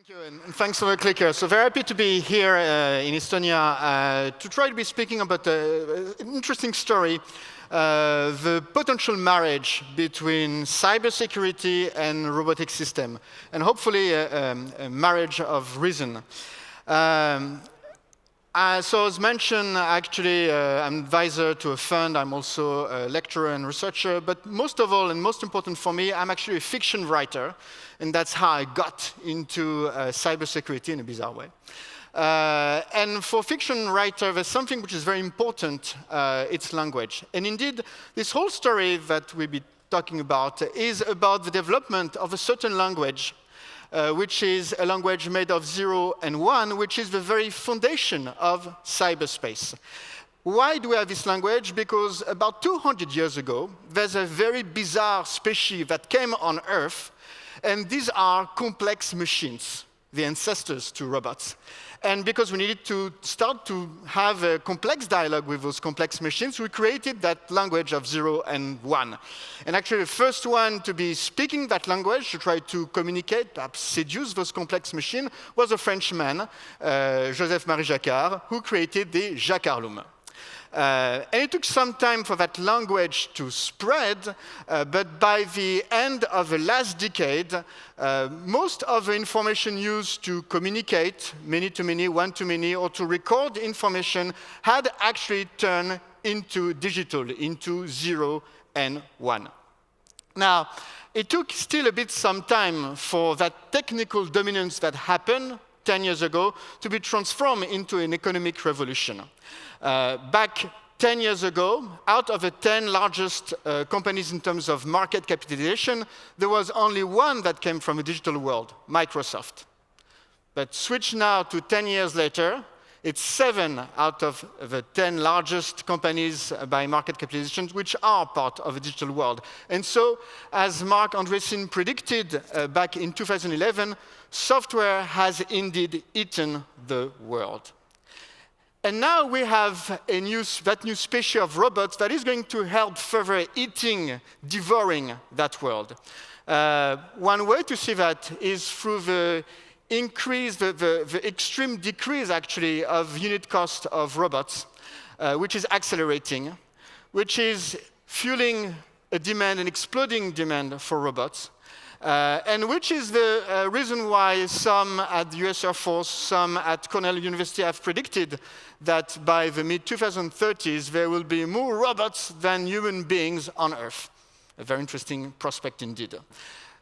Thank you, and thanks for the clicker. So very happy to be here in Estonia to try to be speaking about an interesting story, the potential marriage between cybersecurity and robotics system, and hopefully a marriage of reason. So as mentioned, actually, I'm advisor to a fund. I'm also a lecturer and researcher. But most of all, and most important for me, I'm actually a fiction writer. And that's how I got into cybersecurity in a bizarre way. And for fiction writer, there's something which is very important. It's language. And indeed, this whole story that we'll be talking about is about the development of a certain language which is a language made of 0 and 1, which is the very foundation of cyberspace. Why do we have this language? Because about 200 years ago, there's a very bizarre species that came on Earth, and these are complex machines, the ancestors to robots. And because we needed to start to have a complex dialogue with those complex machines, we created that language of 0 and 1. And actually, the first one to be speaking that language, to try to communicate, perhaps seduce those complex machines, was a Frenchman, Joseph-Marie Jacquard, who created the Jacquard-Loom. And it took some time for that language to spread, but by the end of the last decade, most of the information used to communicate many-to-many, one-to-many, or to record information had actually turned into digital, into 0 and 1. Now, it took still a bit some time for that technical dominance that happened 10 years ago to be transformed into an economic revolution. Back 10 years ago, out of the 10 largest companies in terms of market capitalization, there was only one that came from the digital world, Microsoft. But switch now to 10 years later, it's 7 out of the 10 largest companies by market capitalization which are part of the digital world. And so, as Marc Andreessen predicted back in 2011, software has indeed eaten the world. And now we have that new species of robots that is going to help further eating, devouring that world. One way to see that is through the increase, the extreme decrease, actually, of unit cost of robots, which is accelerating, which is fueling a demand, an exploding demand for robots. And which is the reason why some at the US Air Force, some at Cornell University have predicted that by the mid-2030s, there will be more robots than human beings on Earth. A very interesting prospect indeed.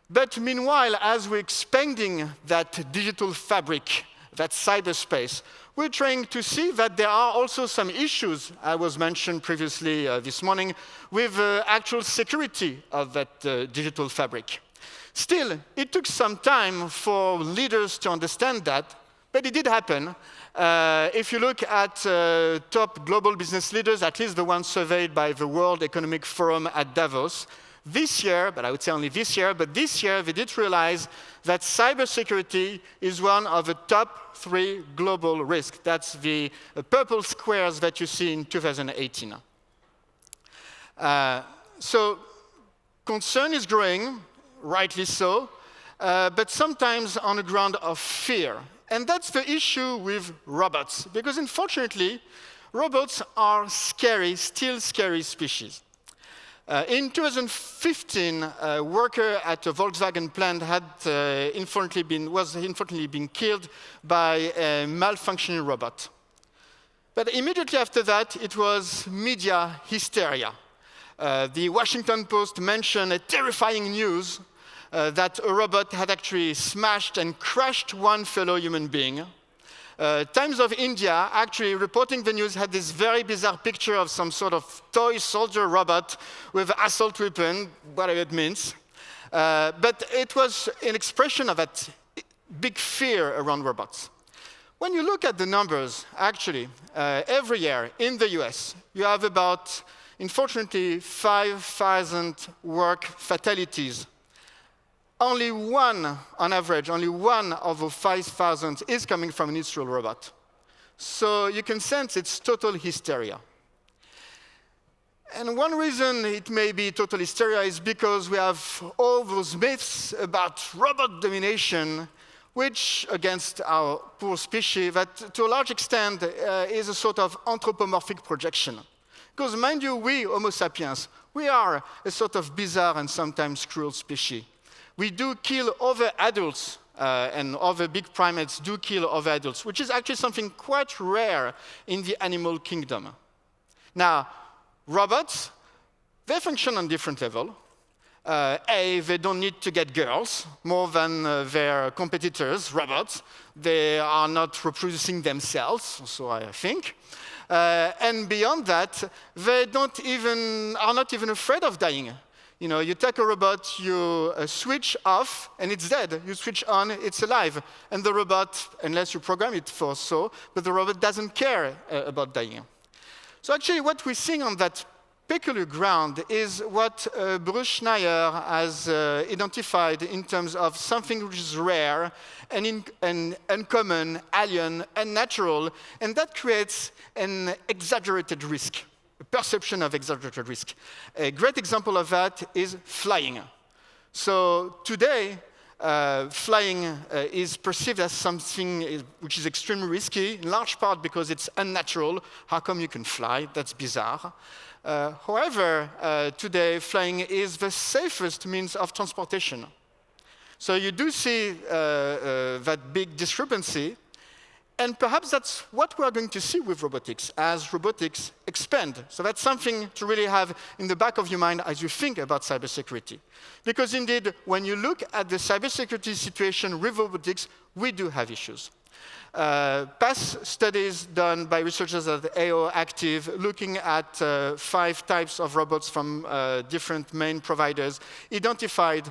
But meanwhile, as we're expanding that digital fabric, that cyberspace, we're trying to see that there are also some issues, I was mentioned previously this morning, with actual security of that digital fabric. Still, it took some time for leaders to understand that, but it did happen. If you look at top global business leaders, at least the ones surveyed by the World Economic Forum at Davos, this year, but I would say only this year, but this year they did realize that cybersecurity is one of the top 3 global risks. That's the purple squares that you see in 2018. So concern is growing, rightly so, but sometimes on the ground of fear. And that's the issue with robots, because unfortunately, robots are scary, still scary species. In 2015, a worker at a Volkswagen plant was unfortunately been killed by a malfunctioning robot. But immediately after that, it was media hysteria. The Washington Post mentioned a terrifying news that a robot had actually smashed and crushed one fellow human being. Times of India, actually reporting the news, had this very bizarre picture of some sort of toy soldier robot with an assault weapon, whatever it means. But it was an expression of that big fear around robots. When you look at the numbers, actually, every year in the US, you have about, unfortunately, 5,000 work fatalities. Only one, on average, only one of the 5,000 is coming from an industrial robot. So you can sense it's total hysteria. And one reason it may be total hysteria is because we have all those myths about robot domination which against our poor species, that to a large extent is a sort of anthropomorphic projection. Because mind you, we, Homo sapiens, we are a sort of bizarre and sometimes cruel species. We do kill other adults, and other big primates do kill other adults, which is actually something quite rare in the animal kingdom. Now, robots, they function on different levels. They don't need to get girls more than their competitors, robots. They are not reproducing themselves, so I think. And beyond that, they are not even afraid of dying. You know, you take a robot, you switch off, and it's dead. You switch on, it's alive. And the robot, unless you program it for so, but the robot doesn't care about dying. So actually, what we're seeing on that peculiar ground is what Bruce Schneier has identified in terms of something which is rare and uncommon, alien, unnatural, and that creates an exaggerated risk, a perception of exaggerated risk. A great example of that is flying. So today, flying is perceived as something which is extremely risky, in large part because it's unnatural. How come you can fly? That's bizarre. However, today, flying is the safest means of transportation. So you do see that big discrepancy, and perhaps that's what we are going to see with robotics as robotics expand. So that's something to really have in the back of your mind as you think about cybersecurity. Because indeed, when you look at the cybersecurity situation with robotics, we do have issues. Past studies done by researchers at AO Active looking at 5 types of robots from different main providers identified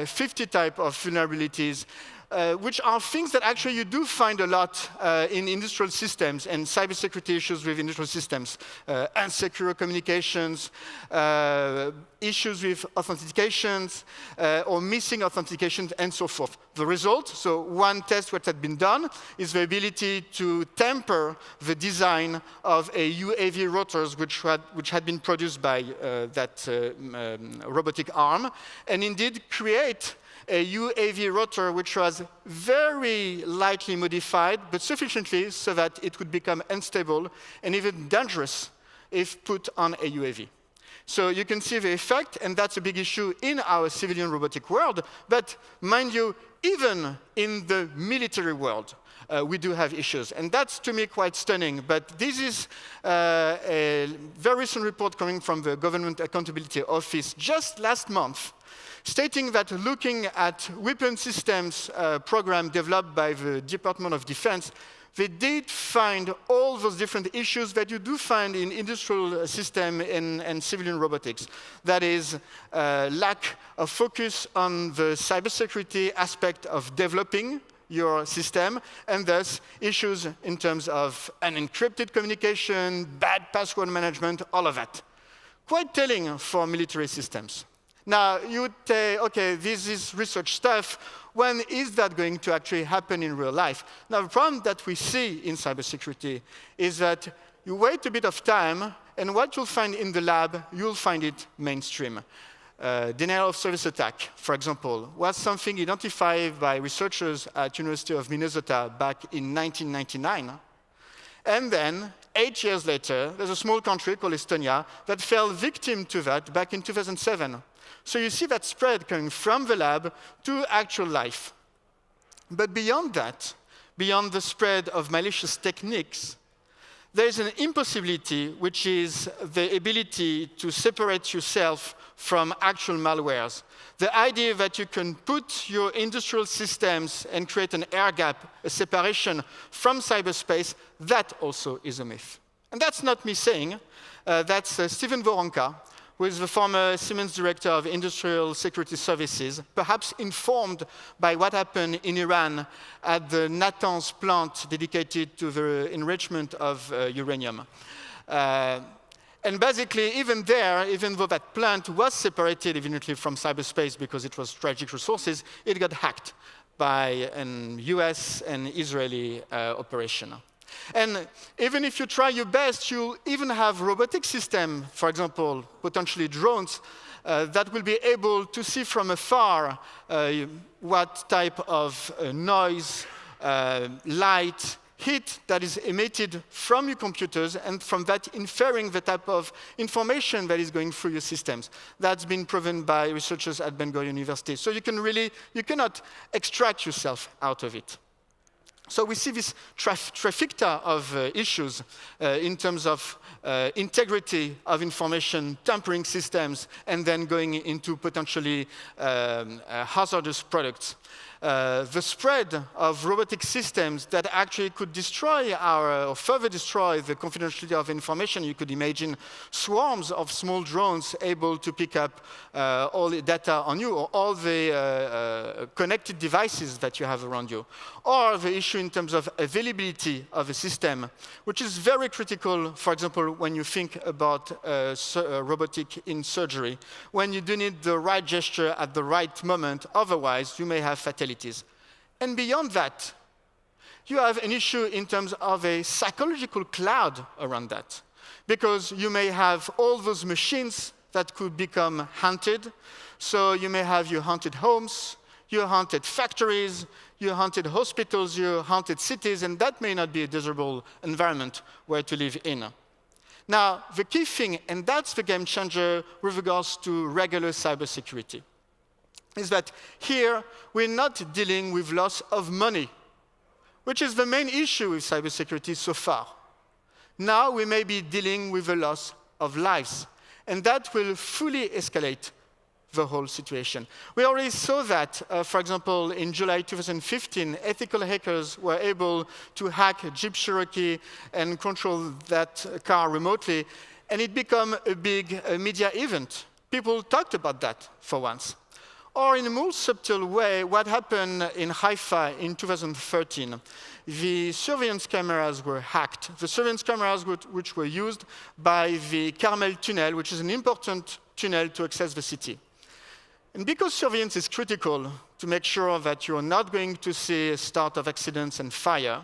50 types of vulnerabilities, which are things that actually you do find a lot in industrial systems and cybersecurity issues with industrial systems. Unsecure communications, issues with authentications, or missing authentications, and so forth. The result, so one test which had been done, is the ability to tamper the design of a UAV rotors which had been produced by that robotic arm, and indeed create a UAV rotor which was very lightly modified, but sufficiently so that it would become unstable and even dangerous if put on a UAV. So you can see the effect, and that's a big issue in our civilian robotic world. But mind you, even in the military world, we do have issues. And that's, to me, quite stunning. But this is a very recent report coming from the Government Accountability Office just last month, stating that looking at weapon systems program developed by the Department of Defense, they did find all those different issues that you do find in industrial system and civilian robotics. That is, lack of focus on the cybersecurity aspect of developing your system, and thus issues in terms of unencrypted communication, bad password management, all of that. Quite telling for military systems. Now, you would say, okay, this is research stuff. When is that going to actually happen in real life? Now, the problem that we see in cybersecurity is that you wait a bit of time, and what you'll find in the lab, you'll find it mainstream. Denial of service attack, for example, was something identified by researchers at University of Minnesota back in 1999. And then, 8 years later, there's a small country called Estonia that fell victim to that back in 2007. So you see that spread coming from the lab to actual life. But beyond that, beyond the spread of malicious techniques, there is an impossibility, which is the ability to separate yourself from actual malwares. The idea that you can put your industrial systems and create an air gap, a separation from cyberspace, that also is a myth. And that's not me saying, that's Stephen Voronka, who is the former Siemens Director of Industrial Security Services, perhaps informed by what happened in Iran at the Natanz plant dedicated to the enrichment of uranium. And basically, even there, even though that plant was separated evidently from cyberspace because it was strategic resources, it got hacked by an US and Israeli operation. And even if you try your best, you'll even have robotic systems, for example, potentially drones, that will be able to see from afar what type of noise, light, heat that is emitted from your computers, and from that inferring the type of information that is going through your systems. That's been proven by researchers at Ben Gurion University. So you cannot extract yourself out of it. So we see this trifecta of issues in terms of integrity of information, tampering systems, and then going into potentially hazardous products. The spread of robotic systems that actually could destroy or further destroy the confidentiality of information. You could imagine swarms of small drones able to pick up all the data on you, or all the connected devices that you have around you. Or the issue in terms of availability of a system, which is very critical, for example, when you think about robotic in surgery, when you do need the right gesture at the right moment, otherwise you may have fatalities. And beyond that, you have an issue in terms of a psychological cloud around that, because you may have all those machines that could become haunted. So you may have your haunted homes, your haunted factories, your haunted hospitals, your haunted cities, and that may not be a desirable environment where to live in. Now, the key thing, and that's the game changer with regards to regular cybersecurity, is that here we're not dealing with loss of money, which is the main issue with cybersecurity so far. Now we may be dealing with the loss of lives, and that will fully escalate the whole situation. We already saw that, for example, in July 2015, ethical hackers were able to hack Jeep Cherokee and control that car remotely, and it became a big media event. People talked about that for once. Or in a more subtle way, what happened in Haifa in 2013, the surveillance cameras were hacked. The surveillance cameras which were used by the Carmel Tunnel, which is an important tunnel to access the city. And because surveillance is critical to make sure that you're not going to see a start of accidents and fire,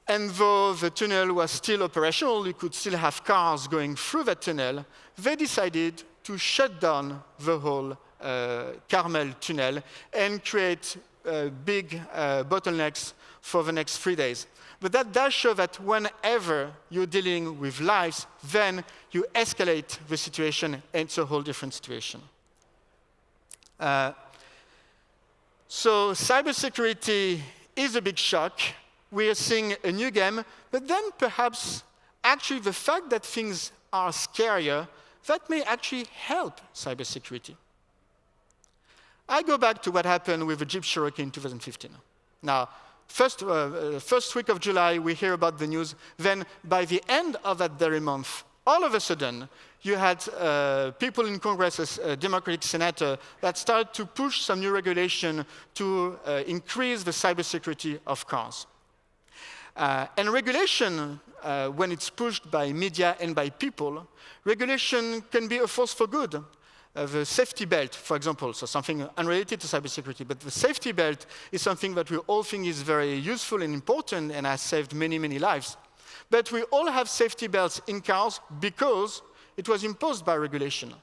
and though the tunnel was still operational, you could still have cars going through that tunnel, they decided to shut down the whole Carmel Tunnel and create big bottlenecks for the next 3 days. But that does show that whenever you're dealing with lives, then you escalate the situation, and it's a whole different situation. So cybersecurity is a big shock. We are seeing a new game, but then perhaps actually the fact that things are scarier, that may actually help cybersecurity. I go back to what happened with the Jeep Cherokee in 2015. Now, first week of July, we hear about the news. Then by the end of that very month, all of a sudden, you had people in Congress, a Democratic senator, that started to push some new regulation to increase the cybersecurity of cars. And regulation, when it's pushed by media and by people, regulation can be a force for good. The safety belt, for example, so something unrelated to cybersecurity, but the safety belt is something that we all think is very useful and important and has saved many, many lives. But we all have safety belts in cars because it was imposed by regulation.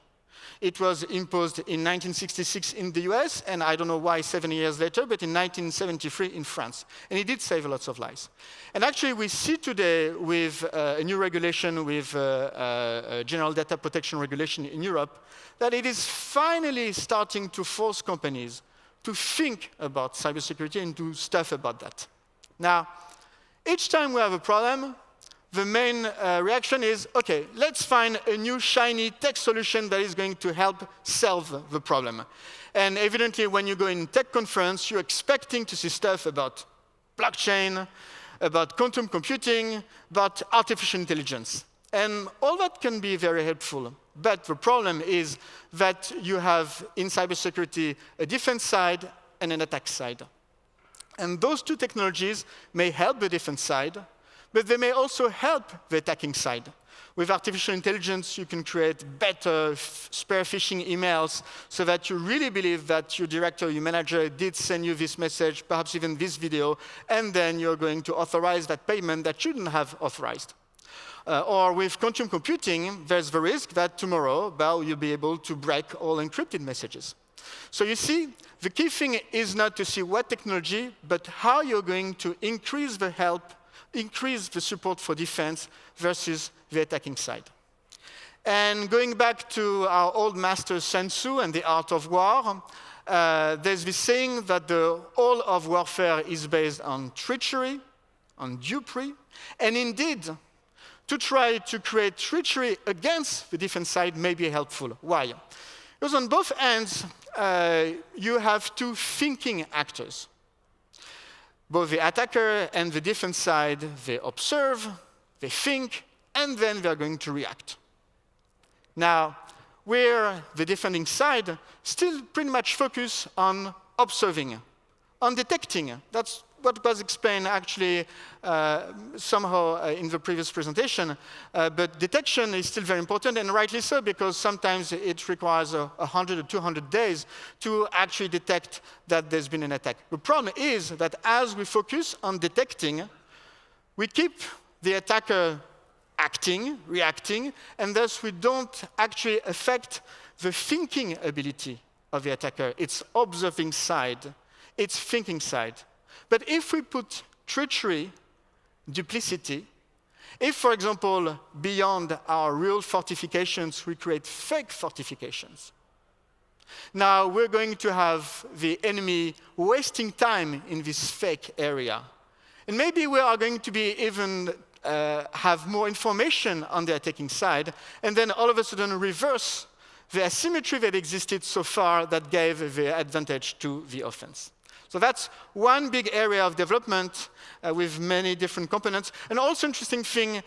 It was imposed in 1966 in the US, and I don't know why 7 years later, but in 1973 in France. And it did save lots of lives. And actually, we see today with a new regulation, with general data protection regulation in Europe, that it is finally starting to force companies to think about cybersecurity and do stuff about that. Now, each time we have a problem, the main reaction is, okay, let's find a new shiny tech solution that is going to help solve the problem. And evidently, when you go in tech conference, you're expecting to see stuff about blockchain, about quantum computing, about artificial intelligence. And all that can be very helpful. But the problem is that you have, in cybersecurity, a defense side and an attack side. And those two technologies may help the defense side, but they may also help the attacking side. With artificial intelligence, you can create better spear phishing emails so that you really believe that your director, your manager did send you this message, perhaps even this video, and then you're going to authorize that payment that shouldn't have authorized. Or with quantum computing, there's the risk that tomorrow, well, you'll be able to break all encrypted messages. So you see, the key thing is not to see what technology, but how you're going to increase the help, increase the support for defense versus the attacking side. And going back to our old master Sun Tzu and the art of war, there's this saying that the whole of warfare is based on treachery, on dupery, and indeed, to try to create treachery against the defense side may be helpful. Why? Because on both ends, you have two thinking actors. Both the attacker and the defense side, they observe, they think, and then they're going to react. Now, where the defending side still pretty much focus on observing, on detecting. That's what was explained actually somehow in the previous presentation. But detection is still very important, and rightly so, because sometimes it requires 100 or 200 days to actually detect that there's been an attack. The problem is that as we focus on detecting, we keep the attacker acting, reacting, and thus we don't actually affect the thinking ability of the attacker, its observing side, its thinking side. But if we put treachery, duplicity, if, for example, beyond our real fortifications, we create fake fortifications, now we're going to have the enemy wasting time in this fake area. And maybe we are going to be even have more information on the attacking side, and then all of a sudden reverse the asymmetry that existed so far that gave the advantage to the offense. So that's one big area of development with many different components. And also interesting thing,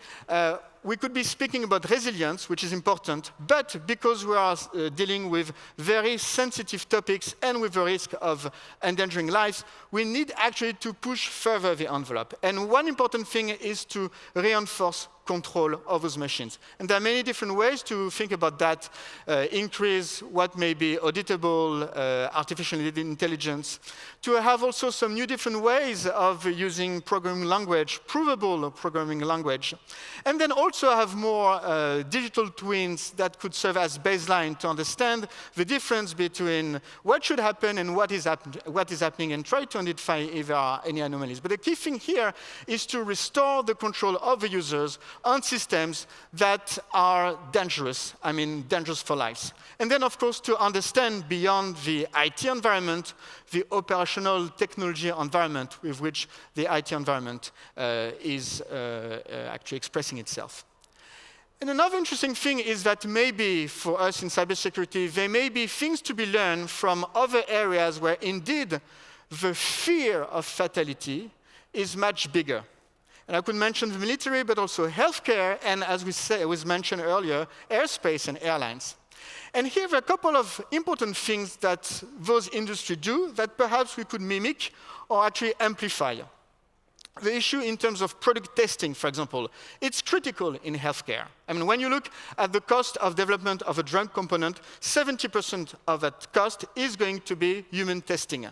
we could be speaking about resilience, which is important, but because we are dealing with very sensitive topics and with the risk of endangering lives, we need actually to push further the envelope. And one important thing is to reinforce control of those machines. And there are many different ways to think about that, increase what may be auditable artificial intelligence, to have also some new different ways of using programming language, provable programming language, and then also have more digital twins that could serve as baseline to understand the difference between what should happen and what is happening, and try to identify if there are any anomalies. But the key thing here is to restore the control of the users on systems that are dangerous, I mean dangerous for lives. And then, of course, to understand beyond the IT environment, the operational technology environment with which the IT environment is actually expressing itself. And another interesting thing is that maybe for us in cybersecurity, there may be things to be learned from other areas where indeed the fear of fatality is much bigger. And I could mention the military, but also healthcare, and as was mentioned earlier, airspace and airlines. And here are a couple of important things that those industries do that perhaps we could mimic or actually amplify. The issue in terms of product testing, for example, it's critical in healthcare. I mean, when you look at the cost of development of a drug component, 70% of that cost is going to be human testing.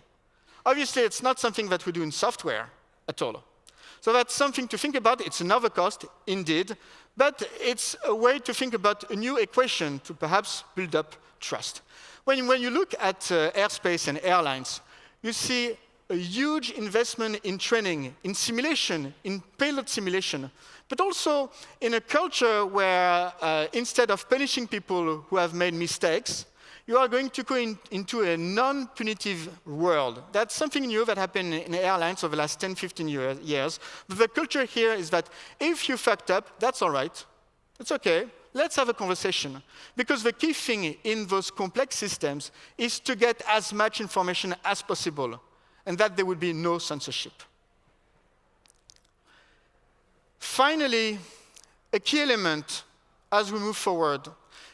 Obviously, it's not something that we do in software at all. So that's something to think about. It's another cost, indeed, but it's a way to think about a new equation to perhaps build up trust. When you look at airspace and airlines, you see a huge investment in training, in simulation, in payload simulation, but also in a culture where instead of punishing people who have made mistakes, you are going to go into a non-punitive world. That's something new that happened in airlines over the last 10, 15 years. But the culture here is that if you fucked up, that's all right. It's okay. Let's have a conversation. Because the key thing in those complex systems is to get as much information as possible, and that there would be no censorship. Finally, a key element as we move forward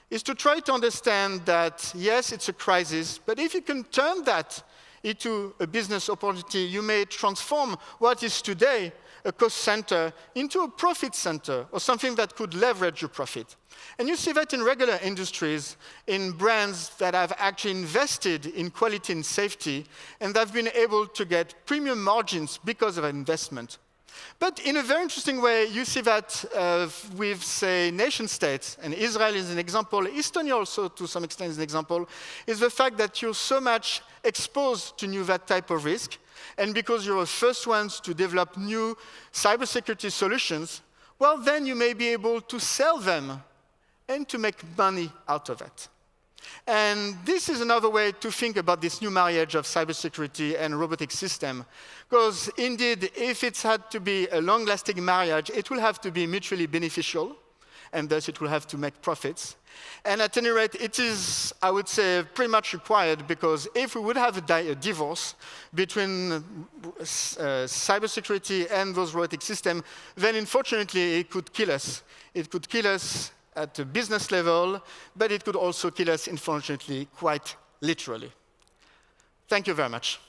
is to try to understand that, yes, it's a crisis, but if you can turn that into a business opportunity, you may transform what is today a cost center into a profit center, or something that could leverage your profit. And you see that in regular industries, in brands that have actually invested in quality and safety, and have been able to get premium margins because of investment. But in a very interesting way, you see that with, say, nation states, and Israel is an example, Estonia also to some extent is an example, is the fact that you're so much exposed to that type of risk, and because you're the first ones to develop new cybersecurity solutions, well, then you may be able to sell them and to make money out of it. And this is another way to think about this new marriage of cybersecurity and robotic system. Because indeed, if it's had to be a long-lasting marriage, it will have to be mutually beneficial, and thus it will have to make profits. And at any rate, it is, I would say, pretty much required, because if we would have a divorce between cybersecurity and those robotic systems, then unfortunately it could kill us. It could kill us at a business level, but it could also kill us, unfortunately, quite literally. Thank you very much.